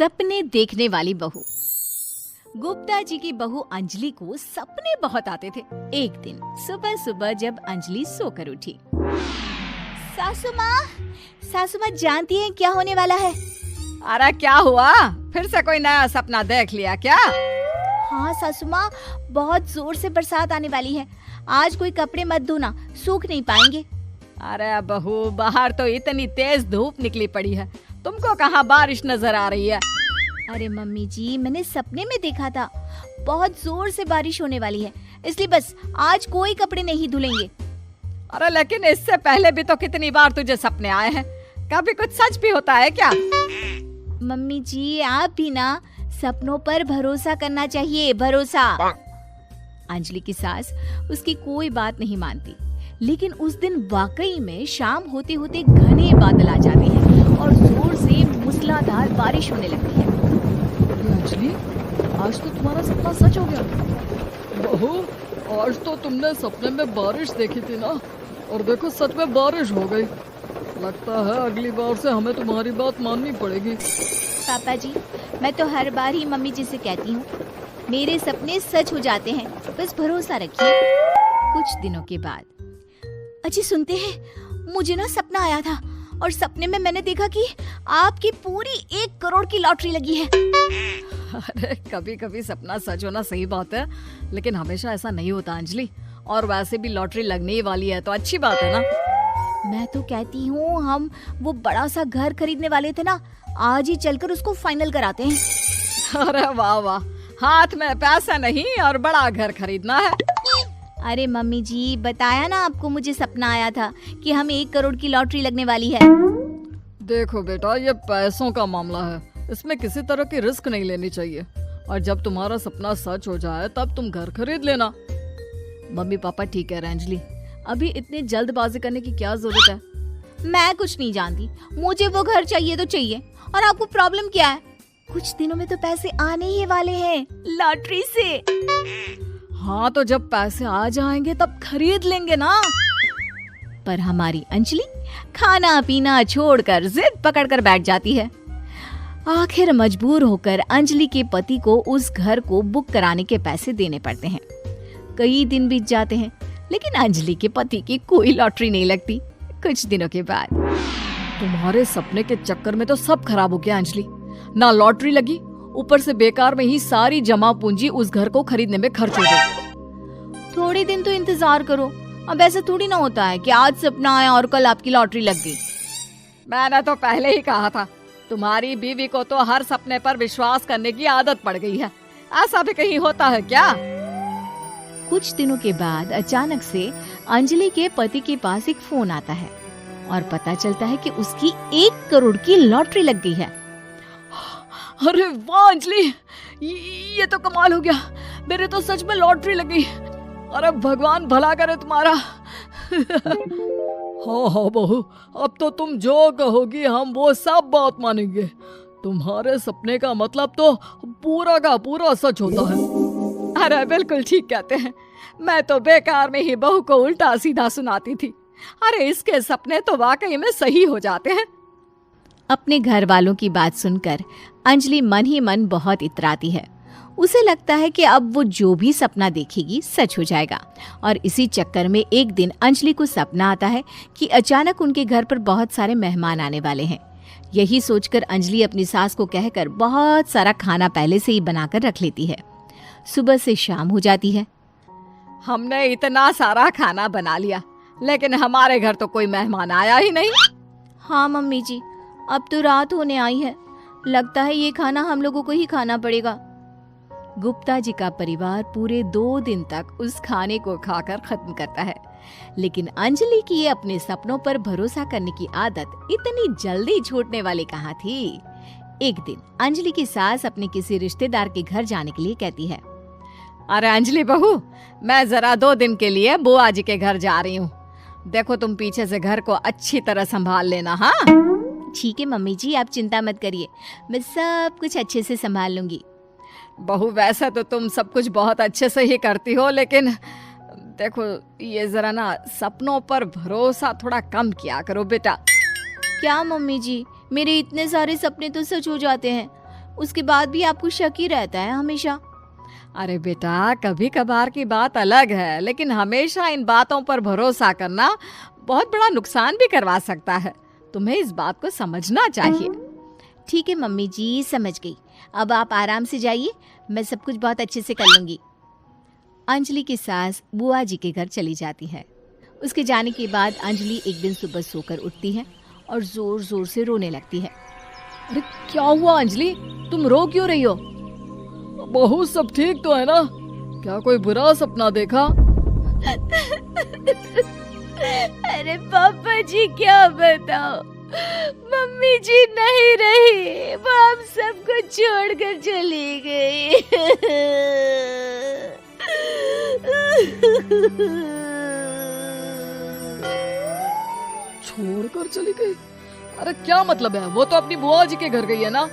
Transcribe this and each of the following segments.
सपने देखने वाली बहू। गुप्ता जी की बहू अंजलि को सपने बहुत आते थे। एक दिन सुबह सुबह जब अंजलि सोकर उठी, सासू माँ जानती हैं क्या होने वाला है? अरे क्या हुआ, फिर से कोई नया सपना देख लिया क्या? हाँ सासू माँ, बहुत जोर से बरसात आने वाली है। आज कोई कपड़े मत धोना, सूख नहीं पाएंगे। अरे बहू, बाहर तो इतनी तेज धूप निकली पड़ी है, तुमको कहाँ बारिश नजर आ रही है? अरे मम्मी जी, मैंने सपने में देखा था बहुत जोर से बारिश होने वाली है, इसलिए बस आज कोई कपड़े नहीं धुलेंगे। अरे लेकिन इससे पहले भी तो कितनी बार तुझे सपने आए हैं, कभी कुछ सच भी होता है क्या? मम्मी जी, आप भी ना सपनों पर भरोसा करना चाहिए, भरोसा। अंजलि की सास उसकी कोई बात नहीं मानती, लेकिन उस दिन वाकई में शाम होते होते घने बादल आ जाते हैं और जोर से मूसलाधार बारिश होने लगती है। अंजलि, आज तो तुम्हारा सपना सच हो गया। बहू, आज तो तुमने सपने में बारिश देखी थी ना, और देखो सच में बारिश हो गई। लगता है अगली बार से हमें तुम्हारी बात माननी पड़ेगी। पापा जी, मैं तो हर बार ही मम्मी जी से कहती हूँ, मेरे सपने सच हो जाते हैं, बस भरोसा रखिए। कुछ दिनों के बाद, अजी सुनते हैं, मुझे ना सपना आया था और सपने में मैंने देखा कि आपकी पूरी 1 करोड़ की लॉटरी लगी है। अरे कभी कभी सपना सच होना सही बात है, लेकिन हमेशा ऐसा नहीं होता अंजलि। और वैसे भी लॉटरी लगने ही वाली है तो अच्छी बात है ना। मैं तो कहती हूँ, हम वो बड़ा सा घर खरीदने वाले थे ना, आज ही चलकर उसको फाइनल कराते हैं। अरे वाह वाह, हाथ में पैसा नहीं और बड़ा घर खरीदना है। अरे मम्मी जी, बताया ना आपको, मुझे सपना आया था कि हमें 1 करोड़ की लॉटरी लगने वाली है। देखो बेटा, ये पैसों का मामला है, इसमें किसी तरह की रिस्क नहीं लेनी चाहिए। और जब तुम्हारा सपना सच हो जाए तब तुम घर खरीद लेना। मम्मी पापा ठीक कह रहे हैं अंजलि, अभी इतनी जल्दबाजी करने की क्या जरूरत है? मैं कुछ नहीं जानती, मुझे वो घर चाहिए तो चाहिए। और आपको प्रॉब्लम क्या है? कुछ दिनों में तो पैसे आने ही वाले हैं लॉटरी से। हाँ तो जब पैसे आ जाएंगे तब खरीद लेंगे ना। पर हमारी अंजलि खाना पीना छोड़कर जिद पकड़कर बैठ जाती है। आखिर मजबूर होकर अंजलि के पति को उस घर को बुक कराने के पैसे देने पड़ते हैं। कई दिन बीत जाते हैं, लेकिन अंजलि के पति की कोई लॉटरी नहीं लगती। कुछ दिनों के बाद, तुम्हारे सपने के चक्कर में तो सब खराब हो गया अंजलि। ना लॉटरी लगी, ऊपर से बेकार में ही सारी जमा पूंजी उस घर को खरीदने में खर्च हो गई। थोड़े दिन तो इंतजार करो, अब ऐसा थोड़ी ना होता है कि आज सपना आया और कल आपकी लॉटरी लग गई। मैंने तो पहले ही कहा था, तुम्हारी बीवी को तो हर सपने पर विश्वास करने की आदत पड़ गई है। ऐसा भी कहीं होता है क्या? कुछ दिनों के बाद अचानक से अंजलि के पति के पास एक फोन आता है और पता चलता है कि उसकी 1 करोड़ की लॉटरी लग गई है। अरे वाह अंजलि, ये तो कमाल हो गया, मेरे तो सच में लॉटरी लगी। अरे भगवान भला करे तुम्हारा। हाँ हाँ बहू, अब तो तुम जो कहोगी हम वो सब बात मानेंगे। तुम्हारे सपने का मतलब तो पूरा का पूरा सच होता है। अरे बिल्कुल ठीक कहते हैं, मैं तो बेकार में ही बहू को उल्टा सीधा सुनाती थी। अरे इसके सपने तो वाकई में सही हो जाते हैं। अपने घर वालों की बात सुनकर अंजलि मन ही मन बहुत इतराती है। उसे लगता है कि अब वो जो भी सपना देखेगी सच हो जाएगा। और इसी चक्कर में एक दिन अंजलि को सपना आता है कि अचानक उनके घर पर बहुत सारे मेहमान आने वाले हैं। यही सोचकर अंजलि अपनी सास को कहकर बहुत सारा खाना पहले से ही बनाकर रख लेती है। सुबह से शाम हो जाती है। हमने इतना सारा खाना बना लिया, लेकिन हमारे घर तो कोई मेहमान आया ही नहीं। हाँ मम्मी जी, अब तो रात होने आई है, लगता है ये खाना हम लोगों को ही खाना पड़ेगा। गुप्ता जी का परिवार पूरे 2 दिन तक उस खाने को खाकर खत्म करता है, लेकिन अंजलि की ये अपने सपनों पर भरोसा करने की आदत इतनी जल्दी छूटने वाली कहाँ थी। एक दिन अंजलि की सास अपने किसी रिश्तेदार के घर जाने के लिए कहती है, अरे अंजलि बहू, मैं जरा 2 दिन के लिए बुआ जी के घर जा रही हूँ। देखो तुम पीछे से घर को अच्छी तरह संभाल लेना। हाँ ठीक है मम्मी जी, आप चिंता मत करिए, मैं सब कुछ अच्छे से संभाल लूंगी। बहू, वैसे तो तुम सब कुछ बहुत अच्छे से ही करती हो, लेकिन देखो ये जरा ना सपनों पर भरोसा थोड़ा कम किया करो बेटा। क्या मम्मी जी, मेरे इतने सारे सपने तो सच हो जाते हैं, उसके बाद भी आपको शक ही रहता है हमेशा। अरे बेटा, कभी कभार की बात अलग है, लेकिन हमेशा इन बातों पर भरोसा करना बहुत बड़ा नुकसान भी करवा सकता है। तुम्हें इस बात को समझना चाहिए। ठीक है मम्मी जी, समझ गई। अब आप आराम से जाइए, मैं सब कुछ बहुत अच्छे से कर लूंगी। अंजलि की सास बुआ जी के घर चली जाती है। उसके जाने के बाद अंजलि एक दिन सुबह सोकर उठती है और जोर जोर से रोने लगती है। अरे क्या हुआ अंजलि, तुम रो क्यों रही हो? बहू सब ठीक तो है ना? क्या कोई बुरा सपना देखा? अरे पापा जी क्या बताओ, मम्मी जी नहीं रही, वो हम सबको छोड़कर चली गई। छोड़कर चली गई? अरे क्या मतलब है? वो तो अपनी बुआ जी के घर गई है ना?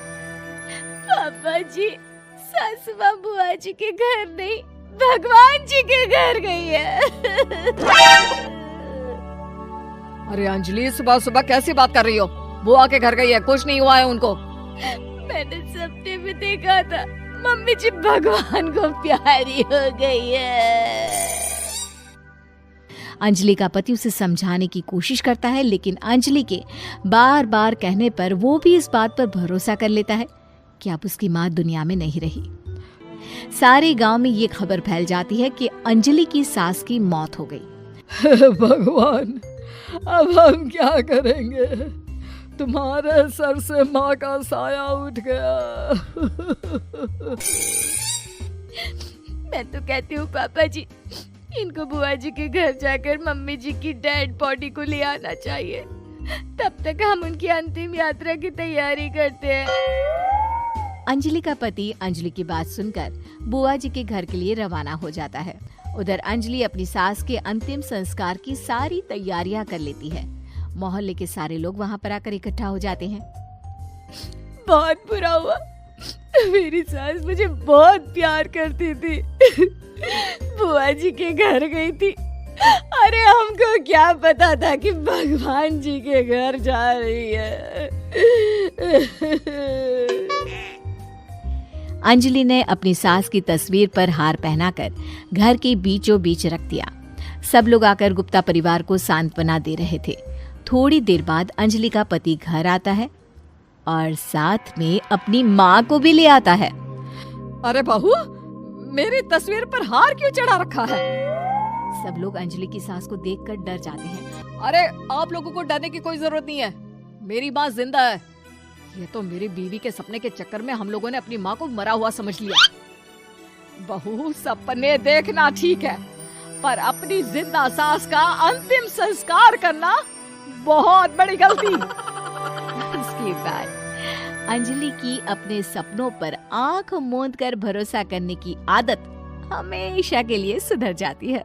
पापा जी, सासू माँ बुआ जी के घर नहीं, भगवान जी के घर गई है। अरे अंजलि, सुबह सुबह कैसी बात कर रही हो? बुआ के घर गई है, कुछ नहीं हुआ है उनको। मैंने सपने में देखा था, मम्मी जी भगवान को प्यारी हो गई है। अंजलि का पति उसे समझाने की कोशिश करता है, लेकिन अंजलि के बार बार कहने पर वो भी इस बात पर भरोसा कर लेता है कि अब उसकी माँ दुनिया में नहीं रही। सारे गांव में ये खबर फैल जाती है कि अंजलि की सास की मौत हो गई। भगवान, अब हम क्या करेंगे? तुम्हारे सर से माँ का साया उठ गया। मैं तो कहती हूँ पापा जी, इनको बुआ जी के घर जाकर मम्मी जी की डेड बॉडी को ले आना चाहिए, तब तक हम उनकी अंतिम यात्रा की तैयारी करते हैं। अंजलि का पति अंजलि की बात सुनकर बुआ जी के घर के लिए रवाना हो जाता है। उधर अंजलि अपनी सास के अंतिम संस्कार की सारी तैयारियां कर लेती है। मोहल्ले के सारे लोग वहां पर आकर इकट्ठा हो जाते हैं। बहुत बुरा हुआ, मेरी सास मुझे बहुत प्यार करती थी, बुआ जी के घर गई थी। अरे हमको क्या पता था कि भगवान जी के घर जा रही है। अंजलि ने अपनी सास की तस्वीर पर हार पहनाकर घर के बीचों बीच रख दिया। सब लोग आकर गुप्ता परिवार को सांत्वना दे रहे थे। थोड़ी देर बाद अंजलि का पति घर आता है और साथ में अपनी माँ को भी ले आता है। अरे बहू, मेरी तस्वीर पर हार क्यों चढ़ा रखा है? सब लोग अंजलि की सास को देखकर डर जाते हैं। अरे आप लोगों को डरने की कोई जरूरत नहीं है, मेरी माँ जिंदा है। ये तो मेरी बीवी के सपने के चक्कर में हम लोगों ने अपनी माँ को मरा हुआ समझ लिया। बहू, सपने देखना ठीक है, पर अपनी जिंदा सास का अंतिम संस्कार करना बहुत बड़ी गलती। उसके बाद अंजलि की अपने सपनों पर आंख मूंद कर भरोसा करने की आदत हमेशा के लिए सुधर जाती है।